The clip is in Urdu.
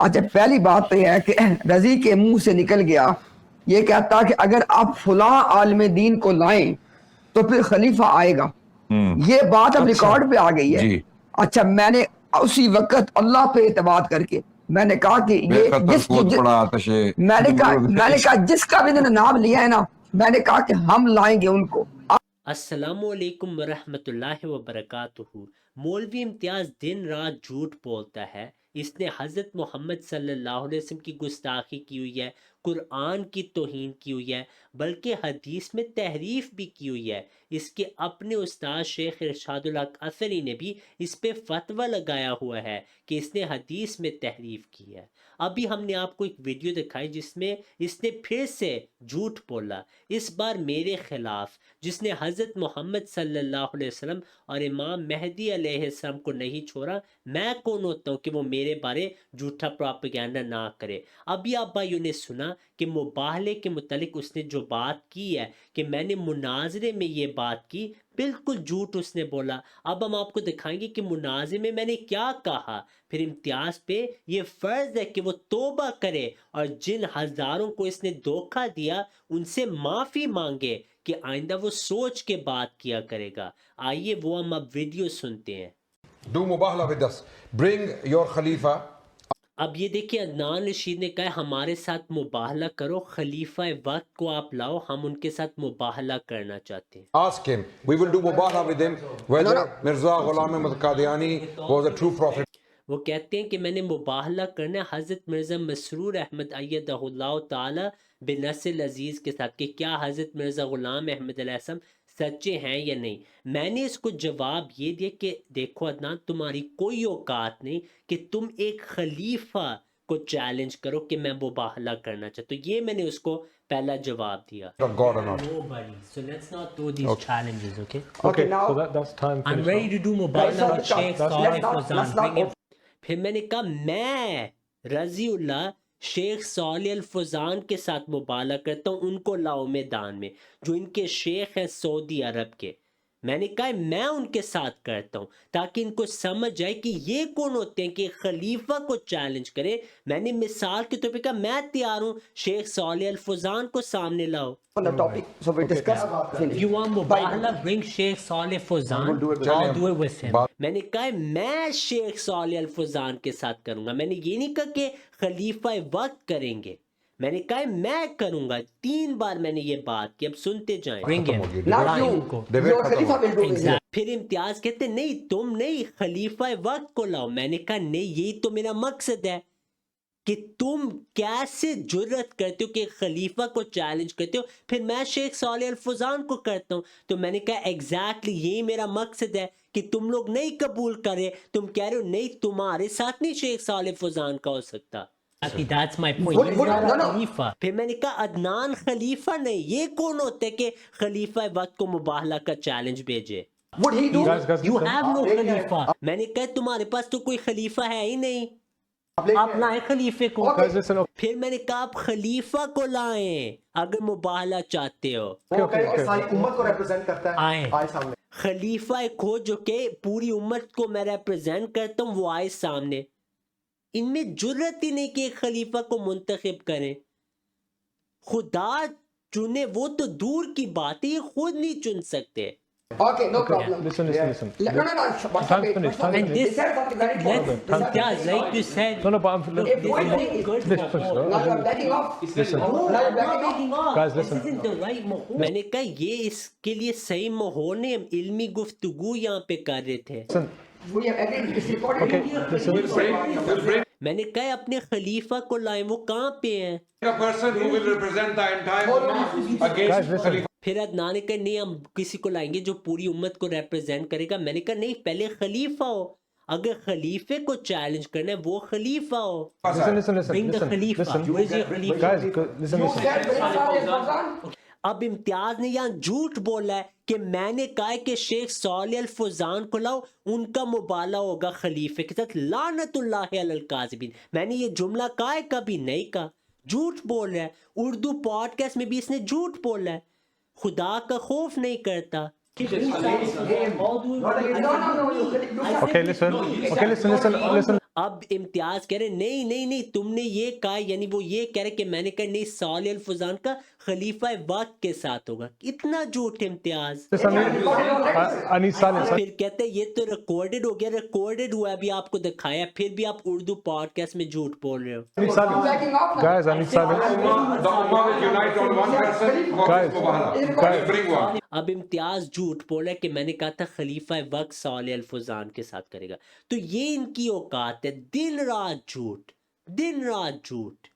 اچھا پہلی بات تو یہ ہے کہ رضی کے منہ سے نکل گیا یہ کہتا کہ اگر آپ فلاں عالم دین کو لائیں تو پھر خلیفہ آئے گا. یہ بات اب ریکارڈ پہ آ گئی ہے. اچھا میں نے اسی وقت اللہ پہ اعتماد کر کے میں نے کہا کہ یہ میں نے کہا جس کا بھی انہوں نے نام لیا ہے نا، میں نے کہا کہ ہم لائیں گے ان کو. السلام علیکم ورحمۃ اللہ وبرکاتہ. مولوی امتیاز دن رات جھوٹ بولتا ہے. اس نے حضرت محمد صلی اللہ علیہ وسلم کی گستاخی کی ہوئی ہے، قرآن کی توہین کی ہوئی ہے، بلکہ حدیث میں تحریف بھی کی ہوئی ہے. اس کے اپنے استاد شیخ ارشاد الحق اثری نے بھی اس پہ فتویٰ لگایا ہوا ہے کہ اس نے حدیث میں تحریف کی ہے. ابھی ہم نے آپ کو ایک ویڈیو دکھائی جس میں اس نے پھر سے جھوٹ بولا، اس بار میرے خلاف، جس نے حضرت محمد صلی اللہ علیہ وسلم اور امام مہدی علیہ السلام کو نہیں چھوڑا. میں کون ہوتا ہوں کہ وہ میرے بارے جھوٹا پروپیگنڈا نہ کرے. ابھی آپ بھائیوں نے سنا کہ مباہلے کے متعلق اس نے جو بات کی ہے کہ میں نے مناظرے میں یہ بات کی، بالکل جھوٹ اس نے بولا. اب ہم آپ کو دکھائیں گے کہ مناظرے میں میں نے کیا کہا. پھر امتیاز پہ یہ فرض ہے کہ وہ توبہ کرے اور جن ہزاروں کو اس نے دھوکہ دیا ان سے معافی مانگے کہ آئندہ وہ سوچ کے بات کیا کرے گا. آئیے وہ ہم اب ویڈیو سنتے ہیں. Do مباہلہ with us. Bring your خلیفہ. اب یہ دیکھیں عدنان رشید نے کہا ہمارے ساتھ مباہلہ کرو، خلیفہ وقت کو آپ لاؤ، ہم ان کے ساتھ مباہلہ کرنا چاہتے ہیں. Ask him. We will do مباہلہ with him whether Mirza Ghulam Ahmad Qadiani was a true prophet. وہ کہتے ہیں کہ میں نے مباہلہ کرنا ہے حضرت مرزا مسرور احمد ایدہ اللہ تعالی بنصر عزیز کے ساتھ کہ کیا حضرت مرزا غلام احمد علیہ السلام سچے ہیں یا نہیں. میں نے اس کو جواب یہ دیا کہ دیکھو عدنان، تمہاری کوئی اوقات نہیں کہ تم ایک خلیفہ کو چیلنج کرو کہ میں مباہلہ کرنا چاہتا ہوں. یہ میں نے اس کو پہلا جواب دیا. God or not. Nobody. So let's not do these challenges, okay? Okay, now so that's time I'm finished. ready to do مباہلہ with Sheikh Saleh Fawzan. let's not Bring him. پھر میں نے کہا میں رضی اللہ شیخ صالح الفوزان کے ساتھ مباہلہ کرتا ہوں، ان کو لاؤ میدان میں جو ان کے شیخ ہیں سعودی عرب کے. میں نے کہا میں ان کے ساتھ کرتا ہوں تاکہ ان کو سمجھ جائے کہ یہ کون ہوتے ہیں کہ خلیفہ کو چیلنج کرے. میں نے مثال کے طور پہ کہا میں تیار ہوں، شیخ صالح الفوزان کو سامنے لاؤ. on the topic, so we discuss. If you want مباہلہ bring Sheikh Saleh Fauzan. I'll do it with him. میں نے کہا میں شیخ صالح الفوزان کے ساتھ کروں گا. میں نے یہ نہیں کہا کہ خلیفہ وقت کریں گے، میں نے کہا میں کروں گا. 3 بار میں نے یہ بات کی. اب سنتے جائیں. Not you. Your Khalifa will do it. پھر امتیاز کہتے نہیں تم نہیں، خلیفہ وقت کو لاؤ. میں نے کہا نہیں، یہی تو میرا مقصد ہے کہ تم کیسے جرت کرتے ہو کہ خلیفہ کو چیلنج کرتے ہو. پھر میں شیخ صالح الفوزان کو کرتا ہوں. تو میں نے کہا ایگزیکٹلی یہی میرا مقصد ہے کہ تم لوگ نہیں قبول کرے. تم کہہ رہے ہو نہیں تمہارے ساتھ نہیں شیخ صالح الفوزان کا ہو سکتا. That's my point. خلیفہ. پھر میں نے کہا عدنان خلیفہ نہیں، یہ کون ہوتا ہے کہ خلیفہ وقت کو مباہلہ کا چیلنج بھیجے. Would he do? You have no خلیفہ. میں نے کہا تمہارے پاس تو کوئی خلیفہ ہے ہی نہیں، آپ لائیں خلیفے کو. پھر میں نے کہا آپ خلیفہ کو لائیں اگر مباہلہ چاہتے ہو. ساری امت کو ریپرزینٹ کرتا ہے. آئے سامنے خلیفہ ایک ہو جو کہ پوری امت کو میں ریپرزینٹ کرتا ہوں، وہ آئے سامنے. ان میں جرت ہی نہیں کہ ایک خلیفہ کو منتخب کریں. خدا چنے وہ تو دور کی بات ہے، یہ خود نہیں چن سکتے. Okay, no problem. Listen. No. Time finished. And this, like you said, No, but I'm... If you want to make it good This push, mahal. now you're backing off. Listen. Now you're backing off. Guys, This listen. isn't the right mahal. میں نے کہا یہ اس کے لیے صحیح ماحول نہیں، ہم علمی گفتگو یہاں پہ کر رہے تھے. We have agreed. It's recorded. Okay, listen. میں نے کہا اپنے خلیفہ کو لائیں، وہ کہاں پہ ہیں؟ A person who will represent the entire ummah Guys, against listen. Khalifa. پھر عدنان نے کہا نہیں ہم کسی کو لائیں گے جو پوری امت کو ریپرزینٹ کرے گا. میں نے کہا نہیں، پہلے خلیفہ ہو. اگر خلیفے کو چیلنج کرنا ہے وہ خلیفہ ہو. Listen. Bring the Khalifa. Where's your Khalifa? Guys, listen. You said Mirza Saleh Fawzan. اب امتیاز نے یہاں جھوٹ بولا ہے کہ میں نے کہا ہے کہ شیخ صالح الفوزان کو لاؤ، ان کا مباہلہ ہوگا خلیفے کے ساتھ. لعنت اللہ علی الکاذبین. میں نے یہ جملہ کہا ہے؟ کبھی نہیں کہا. جھوٹ بول رہا ہے. اردو پوڈ کاسٹ میں بھی اس نے جھوٹ بولا ہے. خدا کا خوف نہیں کرتا. Okay, listen. اب امتیاز کہہ رہے نہیں نہیں نہیں تم نے یہ کہا، یعنی وہ یہ کہہ رہے کہ میں نے کہا نہیں صالح الفوزان کا خلیفہ وقت کے ساتھ ہوگا. اتنا جھوٹ امتیاز. پھر کہتے ہیں یہ تو ریکارڈڈ ہو گیا، ریکارڈڈ ہوا ابھی آپ کو دکھایا، پھر بھی آپ اردو پوڈ کاسٹ میں جھوٹ بول رہے ہو. Guys, I need silence. The Ummah will unite on one person. Guys, guys. Bring one. اب امتیاز جھوٹ بولا کہ میں نے کہا تھا خلیفہ وقت صالح الفوزان کے ساتھ کرے گا. تو یہ ان کی اوقات ہے، دن رات جھوٹ، دن رات جھوٹ.